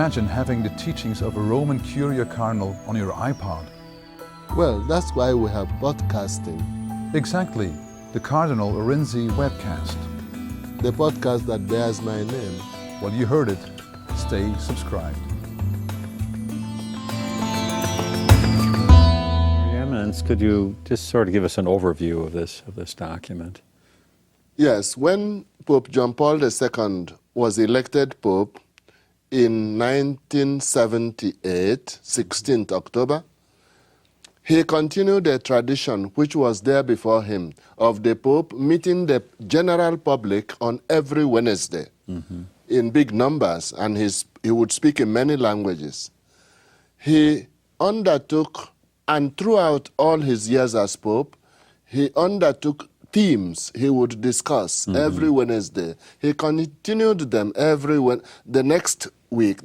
imagine having the teachings of a Roman Curia Cardinal on your iPod? Well, that's why we have podcasting. Exactly, the Cardinal Orenzi Webcast. The podcast that bears my name. Well, you heard it. Stay subscribed. Your Eminence, could you just sort of give us an overview of this document? Yes, when Pope John Paul II was elected Pope in 1978, 16th October, he continued a tradition which was there before him of the Pope meeting the general public on every Wednesday in big numbers, and he would speak in many languages. He undertook, and throughout all his years as Pope, he undertook themes he would discuss every Wednesday. He continued them the next week.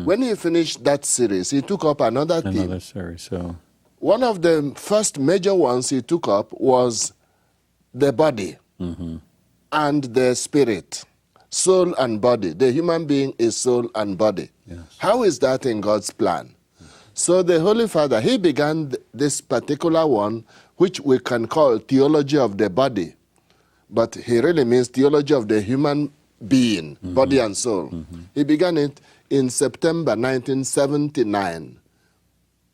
When he finished that series, he took up another theme. Another series, so... One of the first major ones he took up was the body and the spirit, soul and body. The human being is soul and body. Yes. How is that in God's plan? So the Holy Father, he began this particular one, which we can call theology of the body, but he really means theology of the human being, body and soul. He began it in September 1979.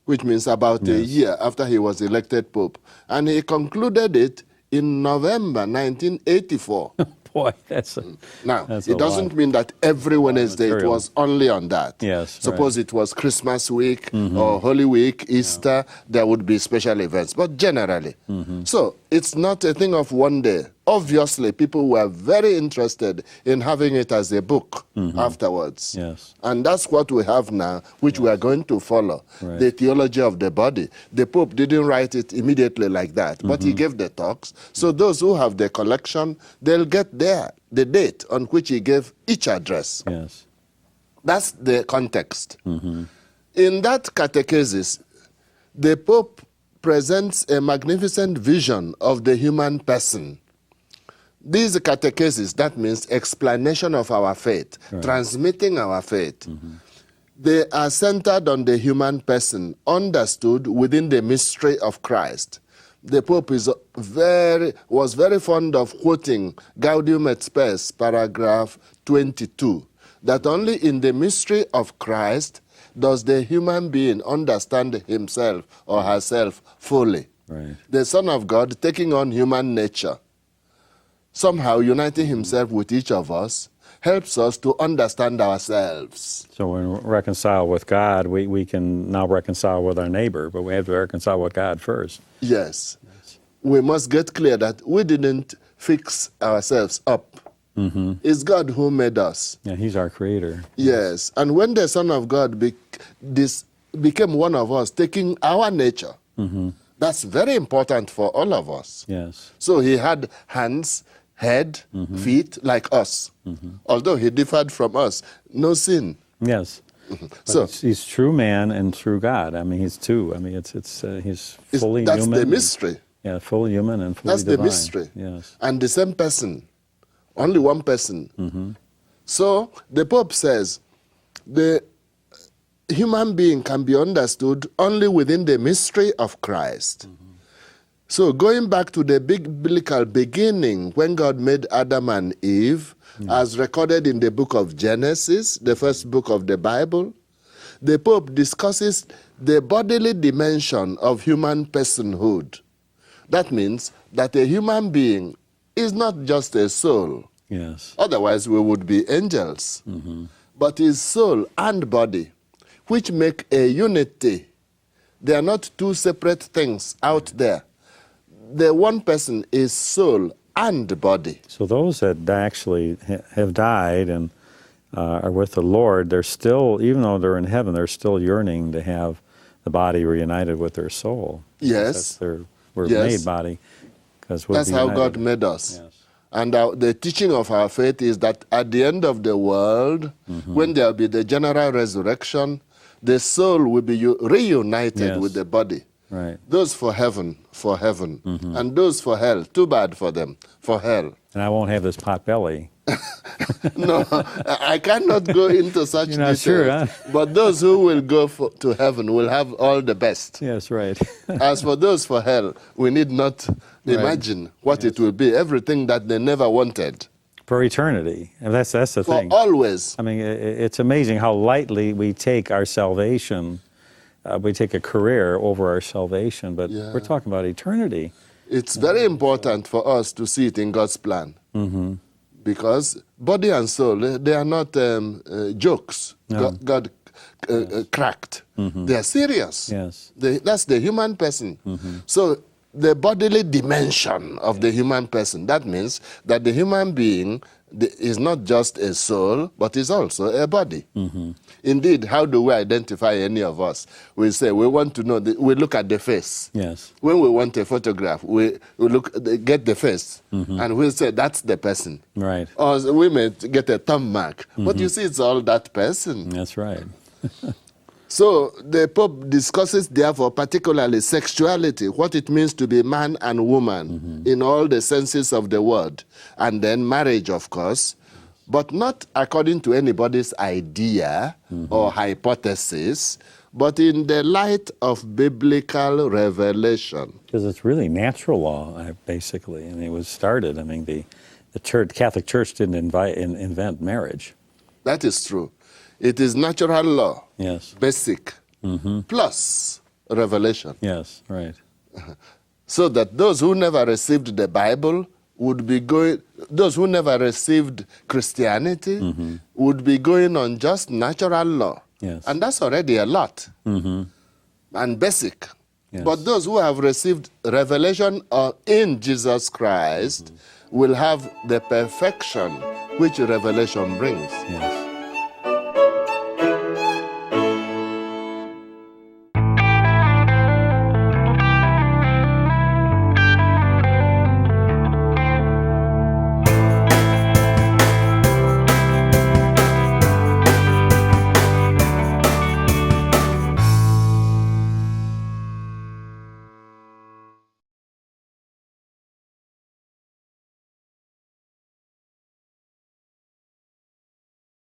Which means about a year after he was elected Pope. And he concluded it in November 1984. Boy, that's it doesn't mean that every Wednesday it was only on that. Yes, Suppose it was Christmas week or Holy Week, Easter, there would be special events, but generally. So it's not a thing of one day. Obviously, people were very interested in having it as a book afterwards. Yes. And that's what we have now, which we are going to follow, the theology of the body. The Pope didn't write it immediately like that, but he gave the talks. So those who have the collection, they'll get there, the date on which he gave each address. Yes. That's the context. In that catechesis, the Pope presents a magnificent vision of the human person. These catechesis, that means explanation of our faith, transmitting our faith. They are centered on the human person, understood within the mystery of Christ. The Pope was very fond of quoting Gaudium et Spes, paragraph 22, that only in the mystery of Christ does the human being understand himself or herself fully. Right. The Son of God taking on human nature, somehow uniting himself with each of us, helps us to understand ourselves. So when we reconcile with God, we can now reconcile with our neighbor, but we have to reconcile with God first. Yes. We must get clear that we didn't fix ourselves up. It's God who made us. Yeah, he's our creator. Yes. And when the Son of God became one of us, taking our nature, that's very important for all of us. Yes. So he had hands, head, feet, like us. Although he differed from us, no sin. Yes. So he's true man and true God. I mean, he's two. I mean, he's fully that's human. That's the mystery. Yeah, fully human and fully divine. That's the mystery. Yes. And the same person, only one person. So the Pope says the human being can be understood only within the mystery of Christ. So going back to the biblical beginning, when God made Adam and Eve, as recorded in the book of Genesis, the first book of the Bible, the Pope discusses the bodily dimension of human personhood. That means that a human being is not just a soul. Yes. Otherwise, we would be angels. But his soul and body, which make a unity. They are not two separate things out there. The one person is soul and body. So those that actually have died and are with the Lord, they're still, even though they're in heaven, they're still yearning to have the body reunited with their soul. Yes. We're made body. That's how God made us. Yes. And the teaching of our faith is that at the end of the world, when there will be the general resurrection, the soul will be reunited with the body. Right. Those for heaven, and those for hell. Too bad for them, for hell. And I won't have this pot belly. No, I cannot go into such You're not details. sure, huh? But those who will go to heaven will have all the best. Yes, right. As for those for hell, we need not imagine what it will be. Everything that they never wanted. For eternity. And that's the For thing. always. I mean, it's amazing how lightly we take our salvation. We take a career over our salvation, but we're talking about eternity. It's very important for us to see it in God's plan. Because body and soul, they are not jokes. No. God cracked. They are serious. Yes. That's the human person. So the bodily dimension of the human person, that means that the human being is not just a soul, but is also a body. Indeed, how do we identify any of us? We say we want to know, we look at the face. Yes. When we want a photograph, we get the face, and we say that's the person. Right. Or we may get a thumb mark, but you see it's all that person. That's right. So the Pope discusses, therefore, particularly sexuality, what it means to be man and woman in all the senses of the word, and then marriage, of course, but not according to anybody's idea or hypothesis, but in the light of biblical revelation. Because it's really natural law, basically. I mean, it was started. I mean, the Catholic Church didn't invent marriage. That is true. It is natural law, Yes. basic, plus revelation. Yes, right. So that those who never received the Bible would be going, those who never received Christianity would be going on just natural law. Yes. And that's already a lot. And basic. Yes. But those who have received revelation in Jesus Christ will have the perfection which revelation brings. Yes.